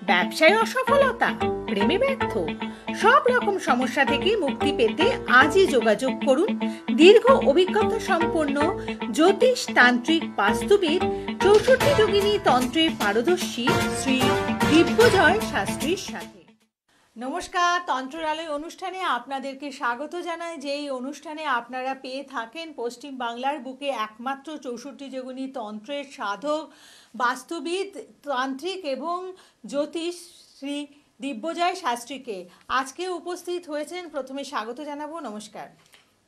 ব্যবসায় অসফলতা, প্রেমে ব্যর্থ, সব রকম সমস্যা থেকে মুক্তি পেতে আজই যোগাযোগ করুন দীর্ঘ অভিজ্ঞতা সম্পন্ন জ্যোতিষ তান্ত্রিক বাস্তুবিদ 64 যোগিনী তন্ত্রের পারদর্শী শ্রী দিব্যজয় শাস্ত্রীর সাথে। নমস্কার, তন্ত্রালয় অনুষ্ঠানে আপনাদেরকে স্বাগত জানাই। যে এই অনুষ্ঠানে আপনারা পেয়ে থাকেন পশ্চিম বাংলার বুকে একমাত্র 64 যোগিনী তন্ত্রের সাধক, বাস্তুবিদ, তান্ত্রিক এবং জ্যোতিষ শ্রী দিব্যজয় শাস্ত্রীকে। আজকে উপস্থিত হয়েছেন, প্রথমে স্বাগত জানাবো। নমস্কার।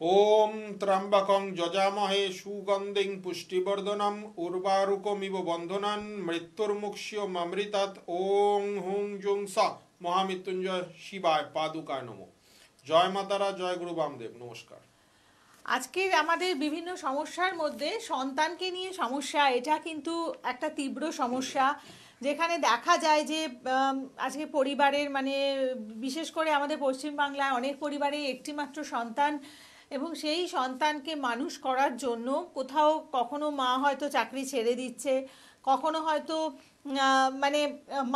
ওম ত্র্যম্বকং যজামহে সুগন্ধিং পুষ্টিবর্ধনম উর্বারুকমিব বন্ধনান মৃত্যুর্মুক্ষ্যমৃতাৎ। ওং হুং জুং সা মহামৃত্যুঞ্জয় শিবায় পাদুকায় নমঃ। জয় মাতারা, জয় গুরু বামদেব। নমস্কার। আজকে আমাদের বিভিন্ন সমস্যার মধ্যে সন্তানকে নিয়ে সমস্যা, এটা কিন্তু একটা তীব্র সমস্যা, যেখানে দেখা যায় যে আজকে পরিবারের বিশেষ করে আমাদের পশ্চিমবাংলায় অনেক পরিবারে একটি মাত্র সন্তান, এবং সেই সন্তানকে মানুষ করার জন্য কোথাও কখনো মা হয়তো চাকরি ছেড়ে দিচ্ছে, কখনো হয়তো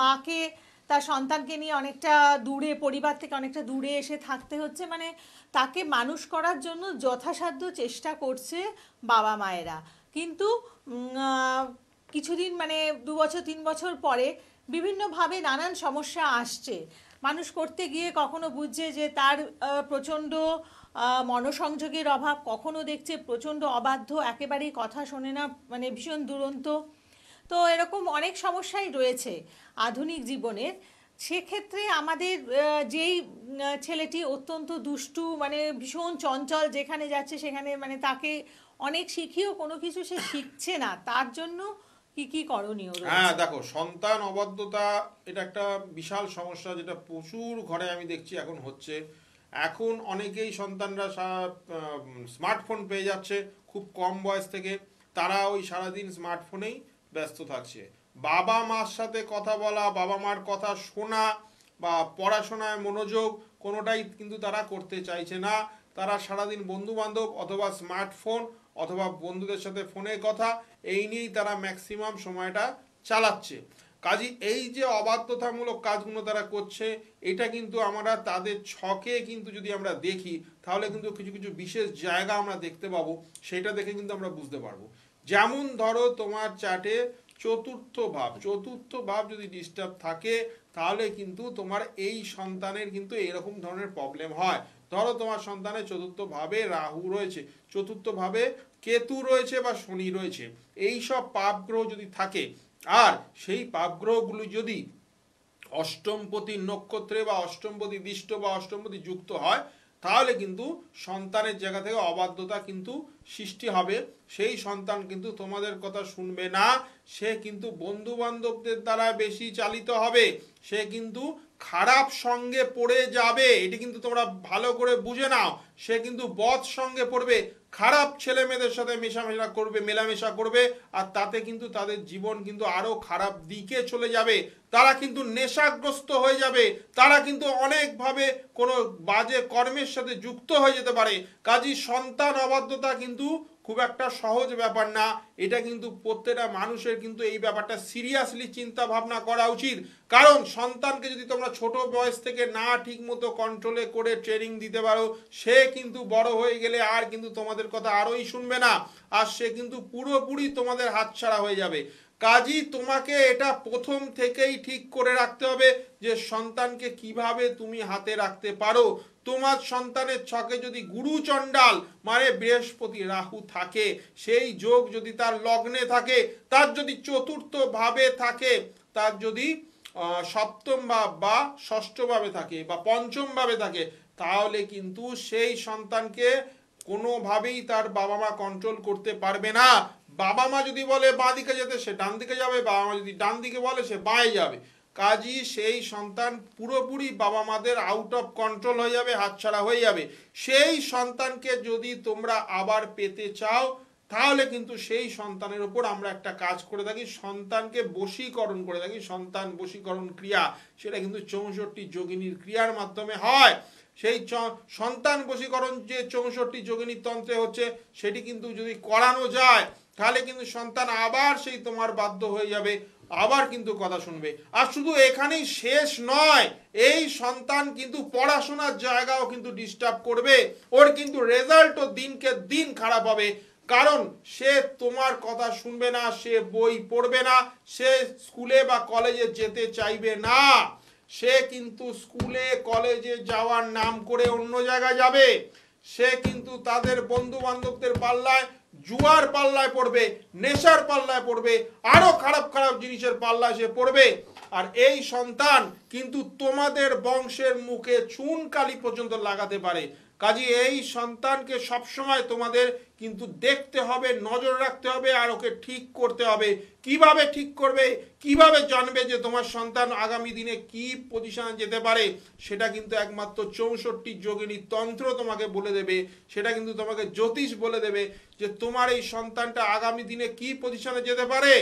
মাকে তার সন্তানকে নিয়ে অনেকটা দূরে, পরিবার থেকে অনেকটা দূরে এসে থাকতে হচ্ছে। তাকে মানুষ করার জন্য যথাসাধ্য চেষ্টা করছে বাবা মায়েরা, কিন্তু কিছুদিন 2 বছর 3 বছর পরে বিভিন্নভাবে নানান সমস্যা আসছে। মানুষ করতে গিয়ে কখনো বুঝছে যে তার প্রচণ্ড মনসংযোগের অভাব, কখনো দেখছে প্রচণ্ড অবাধ্য, একেবারেই কথা শোনে না, ভীষণ দুরন্ত। তো এরকম অনেক সমস্যাই রয়েছে আধুনিক জীবনের। সেক্ষেত্রে আমাদের যেই ছেলেটি অত্যন্ত দুষ্টু, ভীষণ চঞ্চল, যেখানে যাচ্ছে সেখানে তাকে অনেক শিখিয়েও কোনো কিছু সে শিখছে না, তার জন্য কি কি করণীয় রয়েছে? হ্যাঁ, দেখো, সন্তান অবাধ্যতা এটা একটা বিশাল সমস্যা, যেটা প্রচুর ঘরে আমি দেখছি এখন হচ্ছে। এখন অনেকেই সন্তানরা স্মার্টফোন পেয়ে যাচ্ছে খুব কম বয়স থেকে, তারা ওই সারাদিন স্মার্টফোনেই ব্যস্ত থাকছে। বাবা মার সাথে কথা বলা, বাবা মার কথা শোনা বা পড়াশোনায় মনোযোগ কোনোটাই কিন্তু তারা করতে চাইছে না। তারা সারাদিন বন্ধু বান্ধব অথবা স্মার্টফোন অথবা বন্ধুদের সাথে ফোনে কথা, এই নিয়েই তারা ম্যাক্সিমাম সময়টা চালাচ্ছে। কাজী এই যে অবাধ্যতামূলক কাজগুলো তারা করছে, এটা কিন্তু আমরা তাদের ছকে কিন্তু যদি আমরা দেখি, তাহলে কিন্তু কিছু কিছু বিশেষ জায়গা আমরা দেখতে পাবো, সেটা দেখে কিন্তু আমরা বুঝতে পারবো। যেমন ধরো, তোমার চার্টে চতুর্থ ভাব যদি ডিস্টার্ব থাকে, তাহলে কিন্তু তোমার এই সন্তানের কিন্তু এরকম ধরনের প্রবলেম হয়। ধরো তোমার সন্তানের চতুর্থ ভাবে রাহু রয়েছে, চতুর্থ ভাবে কেতু রয়েছে বা শনি রয়েছে, এই সব পাপ গ্রহ যদি থাকে, আর সেই পাপ গ্রহগুলো যদি অষ্টমপতি নক্ষত্রে বা অষ্টমপতি দৃষ্ট বা অষ্টমপতি যুক্ত হয়, তাহলে কিন্তু সন্তানের জায়গা থেকে অবাধ্যতা কিন্তু সৃষ্টি হবে। সেই সন্তান কিন্তু তোমাদের কথা শুনবে না, সে কিন্তু বন্ধু বান্ধবদের দ্বারা বেশি চালিত হবে, সে কিন্তু খারাপ সঙ্গে পড়ে যাবে। এটি কিন্তু তোমরা ভালো করে বুঝে নাও। সে কিন্তু বদ সঙ্গে পড়বে, খারাপ ছেলে মেয়েদের সাথে মেলামেশা করবে, আর তাতে কিন্তু তাদের জীবন কিন্তু আরো খারাপ দিকে চলে যাবে। তারা কিন্তু নেশাগ্রস্ত হয়ে যাবে, তারা কিন্তু অনেকভাবে কোনো বাজে কর্মের সাথে যুক্ত হয়ে যেতে পারে। কাজী সন্তান অবাধ্যতা কিন্তু খুব একটা সহজ ব্যাপার না। এটা কিন্তু প্রত্যেকটা মানুষের কিন্তু এই ব্যাপারটা সিরিয়াসলি চিন্তা ভাবনা করা উচিত। কারণ সন্তানকে যদি তোমরা ছোট বয়স থেকে না ঠিক মতো কন্ট্রোলে করে ট্রেনিং দিতে পারো, সে কিন্তু বড় হয়ে গেলে আর কিন্তু তোমাদের কথা আরোই শুনবে না, আর সে কিন্তু পুরোপুরি তোমাদের হাতছাড়া হয়ে যাবে। কাজী তোমাকে এটা প্রথম থেকেই ঠিক করে রাখতে হবে যে সন্তানকে কিভাবে তুমি হাতে রাখতে পারো। তোমার সন্তানের ছকে যদি গুরু চণ্ডাল বৃহস্পতি রাহু থাকে, সেই যোগ যদি তার লগ্নে থাকে, তার যদি চতুর্থ ভাবে থাকে, তার যদি সপ্তম ভাব বা ষষ্ঠ ভাবে থাকে বা পঞ্চম ভাবে থাকে, তাহলে কিন্তু সেই সন্তানকে কোনোভাবেই তার বাবা মা কন্ট্রোল করতে পারবে না। বাবা মা যদি বলে বাঁ দিকে যেতে, সে ডান দিকে যাবে, বাবা মা যদি ডান দিকে বলে, সে বাঁয়ে যাবে। কাজী সেই সন্তান পুরোপুরি বাবা মাদের আউট অফ কন্ট্রোল হয়ে যাবে, হাতছাড়া হয়ে যাবে। সেই সন্তানকে যদি তোমরা আবার পেতে চাও, তাহলে কিন্তু সেই সন্তানের উপর আমরা একটা কাজ করে থাকি, সন্তানকে বশীকরণ করে থাকি। সন্তান বশীকরণ ক্রিয়া, সেটা কিন্তু 64 যোগিনীর ক্রিয়ার মাধ্যমে হয়। সেই সন্তান বশীকরণ যে 64 যোগিনীর তন্ত্রে হচ্ছে, সেটি কিন্তু যদি করানো যায়, তাহলে কিন্তু সন্তান আবার সেই তোমার বাধ্য হয়ে যাবে, আবার কিন্তু কথা শুনবে। আর শুধু এখানেই শেষ নয়, এই সন্তান কিন্তু পড়াশোনার জায়গাও কিন্তু ডিস্টার্ব করবে, ওর কিন্তু রেজাল্টও দিনকে দিন খারাপ হবে। কারণ সে তোমার কথা শুনবে না, সে বই পড়বে না, সে স্কুলে বা কলেজে যেতে চাইবে না, সে কিন্তু স্কুলে কলেজে যাওয়ার নাম করে অন্য জায়গায় যাবে। সে কিন্তু তাদের বন্ধু বান্ধবদের পাল্লায়, জুয়ার পাল্লায় পড়বে, নেশার পাল্লায় পড়বে, আরো খারাপ খারাপ জিনিসের পাল্লায় সে পড়বে। আর এই সন্তান কিন্তু তোমাদের বংশের মুখে চুন কালি পর্যন্ত লাগাতে পারে। কাজে এই সন্তানকে সবসময় তোমাদের কিন্তু দেখতে হবে, নজর রাখতে হবে, আর ওকে ঠিক করতে হবে। কিভাবে ঠিক করবে, কিভাবে জানবে যে তোমার সন্তান আগামী দিনে কি পজিশনে যেতে পারে, সেটা কিন্তু একমাত্র 64 যোগিনী তন্ত্র তোমাকে বলে দেবে। সেটা কিন্তু তোমাকে জ্যোতিষ বলে দেবে যে তোমার এই সন্তানটা আগামী দিনে কি পজিশনে যেতে পারে।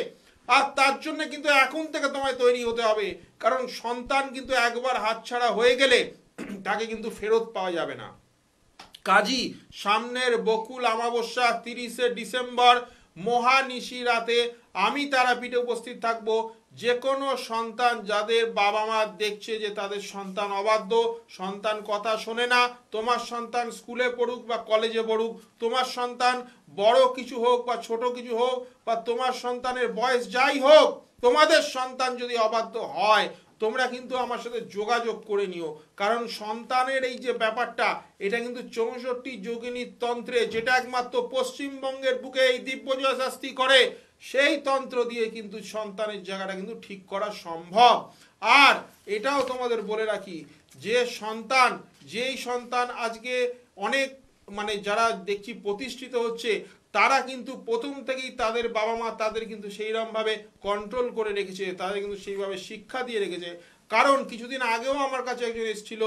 আর তার জন্য কিন্তু এখন থেকে তোমায় তৈরি হতে হবে, কারণ সন্তান কিন্তু একবার হাতছাড়া হয়ে গেলে তাকে কিন্তু ফেরত পাওয়া যাবে না। কাজী সামনের বকুল অমাবস্যা 30শে ডিসেম্বর মহানিশি রাতে আমি তারাপীঠে উপস্থিত থাকব। যে কোনো সন্তান যাদের বাবা মা দেখছে যে তাদের সন্তান অবাধ্য, সন্তান কথা শোনে না, তোমার সন্তান স্কুলে পড়ুক বা কলেজে পড়ুক, তোমার সন্তান বড় কিছু হোক বা ছোট কিছু হোক, বা তোমার সন্তানের বয়স যাই হোক, তোমাদের সন্তান যদি অবাধ্য হয়, তোমরা কিন্তু আমার সাথে যোগাযোগ করে নিও। কারণ সন্তানের এই যে ব্যাপারটা, এটা কিন্তু 64 যোগিনী তন্ত্রে, যেটা একমাত্র পশ্চিমবঙ্গের বুকে এই দিব্যজয় শাস্তি করে, সেই তন্ত্র দিয়ে কিন্তু সন্তানের জায়গাটা কিন্তু ঠিক করা সম্ভব। আর এটাও তোমাদের বলে রাখি, যে সন্তান, যেই সন্তান আজকে অনেক মানে যারা দেখছি প্রতিষ্ঠিত হচ্ছে, তারা কিন্তু প্রথম থেকেই তাদের বাবা মা তাদের কিন্তু সেইরকমভাবে কন্ট্রোল করে রেখেছে, তাদের কিন্তু সেইভাবে শিক্ষা দিয়ে রেখেছে। কারণ কিছুদিন আগেও আমার কাছে একজন এসেছিল,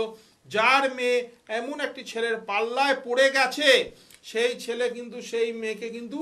যার মেয়ে এমন একটি ছেলের পাল্লায় পড়ে গেছে, সেই ছেলে কিন্তু সেই মেয়েকে কিন্তু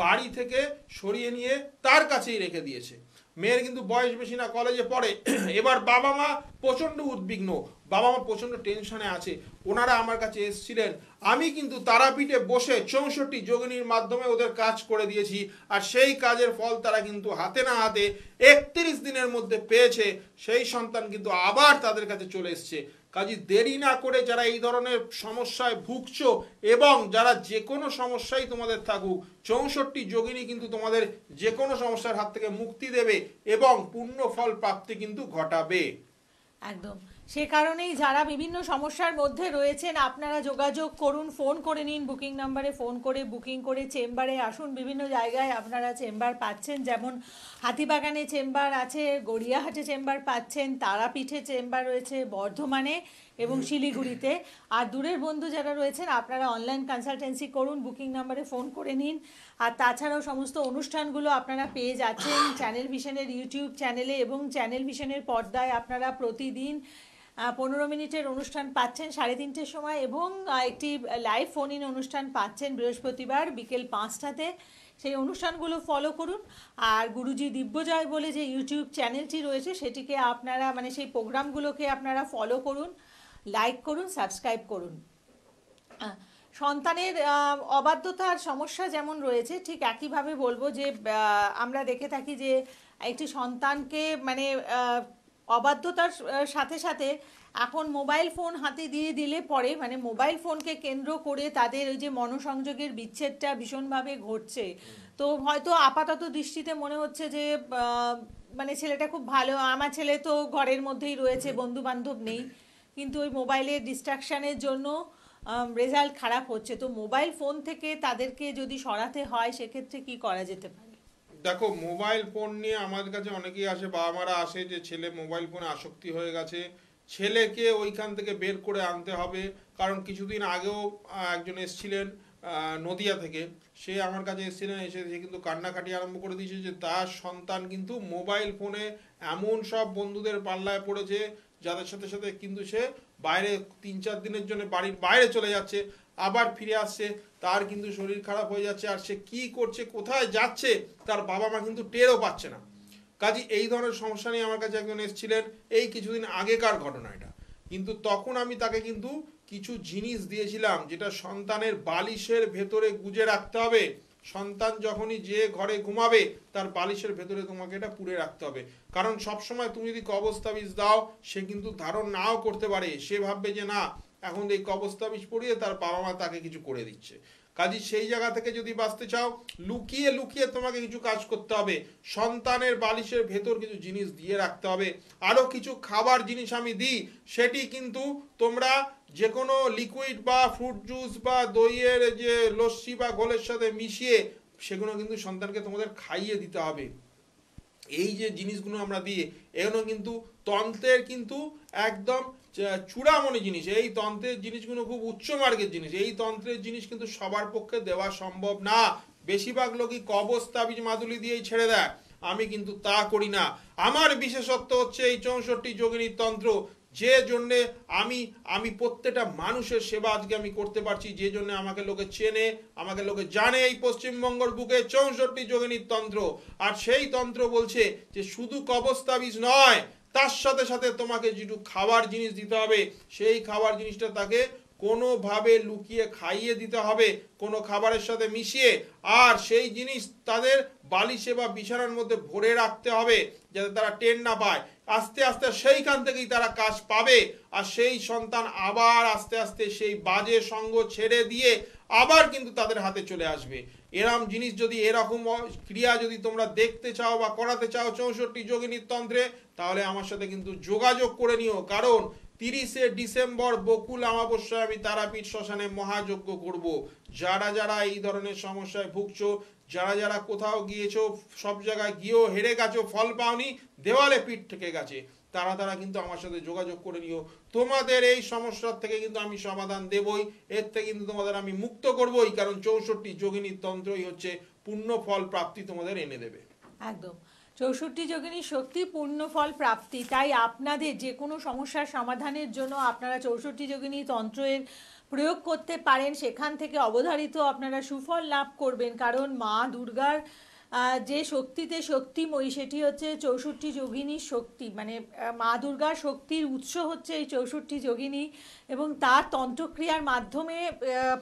বাড়ি থেকে সরিয়ে নিয়ে তার কাছেই রেখে দিয়েছে। মেয়ের কিন্তু বয়স বেশি না, কলেজে পড়ে। এবার বাবা মা প্রচণ্ড উদ্বিগ্ন, বাবা মা প্রচণ্ড টেনশনে আছে। ওনারা আমার কাছে এসেছিলেন, আমি কিন্তু তারাপীঠে বসে 64 যোগিনীর মাধ্যমে ওদের কাজ করে দিয়েছি। আর সেই কাজের ফল তারা কিন্তু হাতে না হাতে 31 দিনের মধ্যে পেয়েছে। সেই সন্তান কিন্তু আবার তাদের কাছে চলে এসছে। কাজে দেরি না করে যারা এই ধরনের সমস্যায় ভুগছো, এবং যারা যে কোনো সমস্যাই তোমাদের থাকুক, 64 যোগিনী কিন্তু তোমাদের যে কোনো সমস্যার হাত থেকে মুক্তি দেবে এবং পূর্ণ ফল প্রাপ্তি কিন্তু ঘটাবে। একদম। সে কারণেই যারা বিভিন্ন সমস্যার মধ্যে রয়েছেন, আপনারা যোগাযোগ করুন, ফোন করে নিন, বুকিং নাম্বারে ফোন করে বুকিং করে চেম্বারে আসুন। বিভিন্ন জায়গায় আপনারা চেম্বার পাচ্ছেন, যেমন হাতিবাগানে চেম্বার আছে, গড়িয়াহাটে চেম্বার পাচ্ছেন, তারাপীঠে চেম্বার রয়েছে, বর্ধমানে এবং শিলিগুড়িতে। আর দূরের বন্ধু যারা রয়েছেন, আপনারা অনলাইন কনসালটেন্সি করুন, বুকিং নাম্বারে ফোন করে নিন। আর তাছাড়াও সমস্ত অনুষ্ঠানগুলো আপনারা পেয়ে যাচ্ছেন চ্যানেল ভিশনের ইউটিউব চ্যানেলে, এবং চ্যানেল ভিশনের পর্দায় আপনারা প্রতিদিন 15 মিনিটের অনুষ্ঠান পাচ্ছেন 3:30 সময়, এবং একটি লাইভ ফোন ইন অনুষ্ঠান পাচ্ছেন বৃহস্পতিবার বিকেল 5টাতে। সেই অনুষ্ঠানগুলো ফলো করুন। আর গুরুজি দিব্যজয় বলে যে ইউটিউব চ্যানেলটি রয়েছে, সেটিকে আপনারা মানে সেই প্রোগ্রামগুলোকে আপনারা ফলো করুন, লাইক করুন, সাবস্ক্রাইব করুন। সন্তানের অবাধ্যতার সমস্যা যেমন রয়েছে, ঠিক একইভাবে বলবো যে আমরা দেখে থাকি যে একটি সন্তানকে মানে অবাধ্যতার সাথে সাথে এখন মোবাইল ফোন হাতে দিয়ে দিলে পরে, মানে মোবাইল ফোনকে কেন্দ্র করে তাদের ওই যে মনোসংযোগের বিচ্ছেদটা ভীষণভাবে ঘটছে। তো হয়তো আপাতত দৃষ্টিতে মনে হচ্ছে যে মানে ছেলেটা খুব ভালো, আমার ছেলে তো ঘরের মধ্যেই রয়েছে, বন্ধু বান্ধব নেই, কিন্তু ওই মোবাইলের ডিস্ট্রাকশানের জন্য রেজাল্ট খারাপ হচ্ছে। তো মোবাইল ফোন থেকে তাদেরকে যদি সরাতে হয়, সেক্ষেত্রে কি করা যেতে পারে? দেখো, মোবাইল ফোন নিয়ে আমাদের কাছে অনেকেই আসে, বাবা মারা আসে যে ছেলে মোবাইল ফোনে আসক্তি হয়ে গেছে, ছেলেকে ওইখান থেকে বের করে আনতে হবে। কারণ কিছুদিন আগেও একজন এসেছিলেন নদিয়া থেকে, সে আমার কাছে এসেছিলেন, এসে সে কিন্তু কান্নাকাটি আরম্ভ করে দিয়েছে যে তার সন্তান কিন্তু মোবাইল ফোনে এমন সব বন্ধুদের পাল্লায় পড়েছে, যাদের সাথে সাথে কিন্তু সে বাইরে 3-4 দিনের জন্য বাড়ির বাইরে চলে যাচ্ছে, আবার ফিরে আসছে, তার কিন্তু শরীর খারাপ হয়ে যাচ্ছে, আর সে কি করছে, কোথায় যাচ্ছে, তার বাবা মা কিন্তু টেরও পাচ্ছে না। কাজে এই ধরনের সমস্যা নিয়ে আমার কাছে একজন এসেছিলেন, এই কিছুদিন আগেকার ঘটনা এটা। কিন্তু তখন আমি তাকে কিন্তু কিছু জিনিস দিয়েছিলাম, যেটা সন্তানের বালিশের ভেতরে গুজে রাখতে হবে। সন্তান যখনই যে ঘরে ঘুমাবে তার বালিশের ভেতরে তোমাকে এটা পুরে রাখতে হবে। কারণ সবসময় তুমি যদি কবজ তাবিজ দাও, সে কিন্তু ধারণ নাও করতে পারে, সে ভাববে যে না এখন এই কবজ তাবিজ পড়িয়ে তার বাবা মা তাকে কিছু করে দিচ্ছে। কাজে সেই জায়গা থেকে যদি বাঁচতে চাও, লুকিয়ে লুকিয়ে তোমাকে কিছু কাজ করতে হবে। সন্তানের বালিশের ভেতর কিছু জিনিস দিয়ে রাখতে হবে। আরও কিছু খাবার জিনিস আমি দিই, সেটি কিন্তু তোমরা যে কোনো লিকুইড বা ফ্রুট জুস বা দইয়ের যে লস্যি বা ঘোলের সাথে মিশিয়ে সেগুলো কিন্তু সন্তানকে তোমাদের খাইয়ে দিতে হবে। এই যে জিনিসগুলো আমরা দিই, এগুলো কিন্তু তন্ত্রের কিন্তু একদম চূড়ামণি জিনিস। এই তন্ত্রের জিনিসগুলো খুব উচ্চ মার্গের জিনিস। এই তন্ত্রের জিনিস কিন্তু সবার পক্ষে দেওয়া সম্ভব না। বেশিরভাগ লোকই কবজ তাবিজ মাদুলি দিয়েই ছেড়ে দেয়, আমি কিন্তু তা করি না। আমার বিশেষত্ব হচ্ছে এই 64 যোগিনীর তন্ত্র, যে জন্যে আমি প্রত্যেকটা মানুষের সেবা আজকে আমি করতে পারছি, যে জন্য আমাকে লোকে চেনে, আমাকে লোকে জানে এই পশ্চিমবঙ্গের বুকে 64 যোগিনীর তন্ত্র। আর সেই তন্ত্র বলছে যে শুধু কবজ তাবিজ নয়, তার সাথে সাথে তোমাকে যেটু খাবার জিনিস দিতে হবে, সেই খাবার জিনিসটা তাকে কোনোভাবে লুকিয়ে খাইয়ে দিতে হবে, কোনো খাবারের সাথে মিশিয়ে। আর সেই জিনিস তাদের বালিশে বা বিছানার মধ্যে ভরে রাখতে হবে, যাতে তারা টের না পায়। আস্তে আস্তে সেইখান থেকেই তারা কাজ পাবে। আর সেই সন্তান আবার আস্তে আস্তে সেই বাজে সঙ্গ ছেড়ে দিয়ে আবার কিন্তু তাদের হাতে চলে আসবে। এরম জিনিস যদি, এরকম ক্রিয়া যদি তোমরা দেখতে চাও বা করাতে চাও 64 যোগিনীর তন্ত্রে, তাহলে আমার সাথে কিন্তু যোগাযোগ করে নিও। কারণ 30শে ডিসেম্বর বকুল অমাবস্যায় আমি তারাপীঠ শ্মশানে মহাযজ্ঞ করব। যারা যারা এই ধরনের সমস্যায় ভুগছো, যারা যারা কোথাও গিয়েছো, সব জায়গায় গিয়েও হেরে গেছো, ফল পাওনি, দেওয়ালে পিঠ থেকে গেছে, তারা কিন্তু আমার সাথে যোগাযোগ করে নিও। তোমাদের এই সমস্যার থেকে কিন্তু আমি সমাধান দেবই, এর থেকে কিন্তু তোমাদের আমি মুক্ত করবই। কারণ 64 যোগিনীর তন্ত্রই হচ্ছে পূর্ণ ফল প্রাপ্তি তোমাদের এনে দেবে। একদম 64 যোগিনীর শক্তি পূর্ণ ফল প্রাপ্তি। তাই আপনাদের যে কোনো সমস্যার সমাধানের জন্য আপনারা 64 যোগিনী তন্ত্রের প্রয়োগ করতে পারেন। সেখান থেকে অবধারিত আপনারা সুফল লাভ করবেন। কারণ মা দুর্গার যে শক্তিতে শক্তিময়ী, সেটি হচ্ছে 64 যোগিনীর শক্তি। মানে মা দুর্গার শক্তির উৎস হচ্ছে এই 64 যোগিনী, এবং তার তন্ত্রক্রিয়ার মাধ্যমে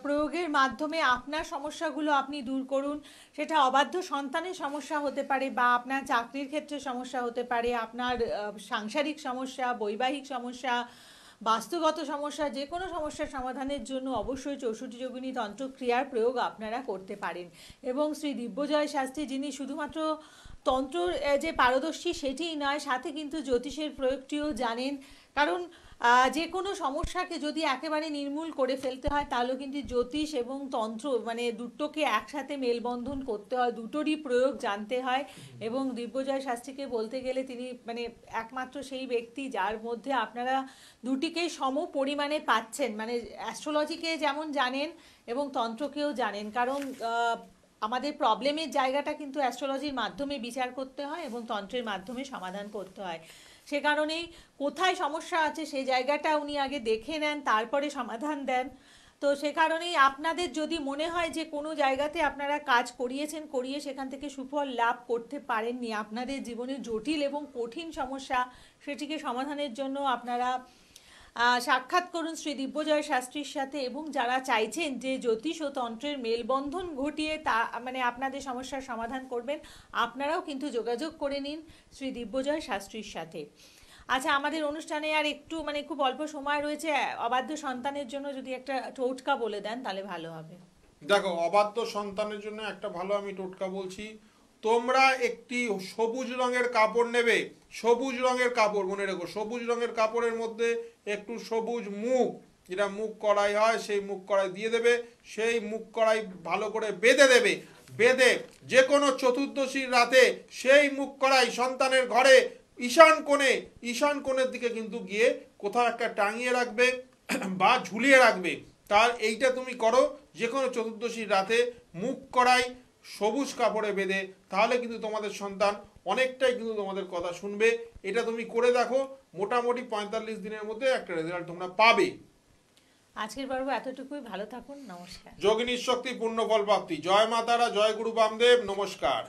প্রয়োগের মাধ্যমে আপনার সমস্যাগুলো আপনি দূর করুন। সেটা অবাধ্য সন্তানের সমস্যা হতে পারে, বা আপনার চাকরির ক্ষেত্রে সমস্যা হতে পারে, আপনার সাংসারিক সমস্যা, বৈবাহিক সমস্যা, বাস্তুগত সমস্যা, যে কোনো সমস্যার সমাধানের জন্য অবশ্যই 64 যোগিনী তন্ত্রক্রিয়ার প্রয়োগ আপনারা করতে পারেন। এবং শ্রী দিব্যজয় শাস্ত্রী, যিনি শুধুমাত্র তন্ত্রর যে পারদর্শী সেটিই নয়, সাথে কিন্তু জ্যোতিষের প্রয়োগটিও জানেন। কারণ যে কোনো সমস্যাকে যদি একেবারে নির্মূল করে ফেলতে হয়, তাহলেও কিন্তু জ্যোতিষ এবং তন্ত্র মানে দুটোকে একসাথে মেলবন্ধন করতে হয়, দুটোরই প্রয়োগ জানতে হয়। এবং দিব্যজয় শাস্ত্রীকে বলতে গেলে তিনি মানে একমাত্র সেই ব্যক্তি যার মধ্যে আপনারা দুটিকেই সম পরিমাণে পাচ্ছেন। মানে অ্যাস্ট্রোলজিকে যেমন জানেন এবং তন্ত্রকেও জানেন। কারণ আমাদের প্রবলেমের জায়গাটা কিন্তু অ্যাস্ট্রোলজির মাধ্যমে বিচার করতে হয় এবং তন্ত্রের মাধ্যমে সমাধান করতে হয়। সে কারণেই কোথায় সমস্যা আছে সেই জায়গাটা উনি আগে দেখে নেন, তারপরে সমাধান দেন। তো সে কারণেই আপনাদের যদি মনে হয় যে কোনো জায়গাতে আপনারা কাজ করিয়ে সেখান থেকে সুফল লাভ করতে পারেননি, আপনাদের জীবনের জটিল এবং কঠিন সমস্যা, সেটিকে সমাধানের জন্য আপনারা সাক্ষাৎ করুন শ্রী দিব্যজয় শাস্ত্রীর সাথে। এবং যারা চাইছেন যে জ্যোতিষ ও তন্ত্রের মেলবন্ধন ঘটিয়ে তা মানে আপনাদের সমস্যার সমাধান করবেন, আপনারাও কিন্তু যোগাযোগ করে নিন শ্রী দিব্যজয় শাস্ত্রীর সাথে। আচ্ছা, আমাদের অনুষ্ঠানে আর একটু মানে খুব অল্প সময় রয়েছে, অবাধ্য সন্তানের জন্য যদি একটা টোটকা বলে দেন তাহলে ভালো হবে। দেখো, অবাধ্য সন্তানের জন্য একটা ভালো আমি টোটকা বলছি। তোমরা একটি সবুজ রঙের কাপড় নেবে, সবুজ রঙের কাপড়, মনে রেখো সবুজ রঙের কাপড়ের মধ্যে একটু সবুজ মুগ, যেটা মুগ কড়াই হয়, সেই মুগ কড়াই দিয়ে দেবে। সেই মুগ কড়াই ভালো করে বেঁধে দেবে। বেঁধে যে কোনো চতুর্দশীর রাতে সেই মুগ কড়াই সন্তানের ঘরে ঈশান কোণের দিকে কিন্তু গিয়ে কোথাও একটা টাঙিয়ে রাখবে বা ঝুলিয়ে রাখবে। তার এইটা তুমি করো যে কোনো চতুর্দশীর রাতে, মুগ কড়াই সবুজ কাপড়ে বেঁধে, তাহলে কিন্তু তোমাদের সন্তান অনেকটাই কিন্তু তোমাদের কথা শুনবে। এটা তুমি করে দেখো, মোটামুটি 45 দিনের মধ্যে একটা রেজাল্ট তোমরা পাবে। আজকের পর্ব এতটুকুই, ভালো থাকুন, নমস্কার। যোগিনীর শক্তি পূর্ণ ফল প্রাপ্তি। জয় মা তারা, জয় গুরু বামদেব, নমস্কার।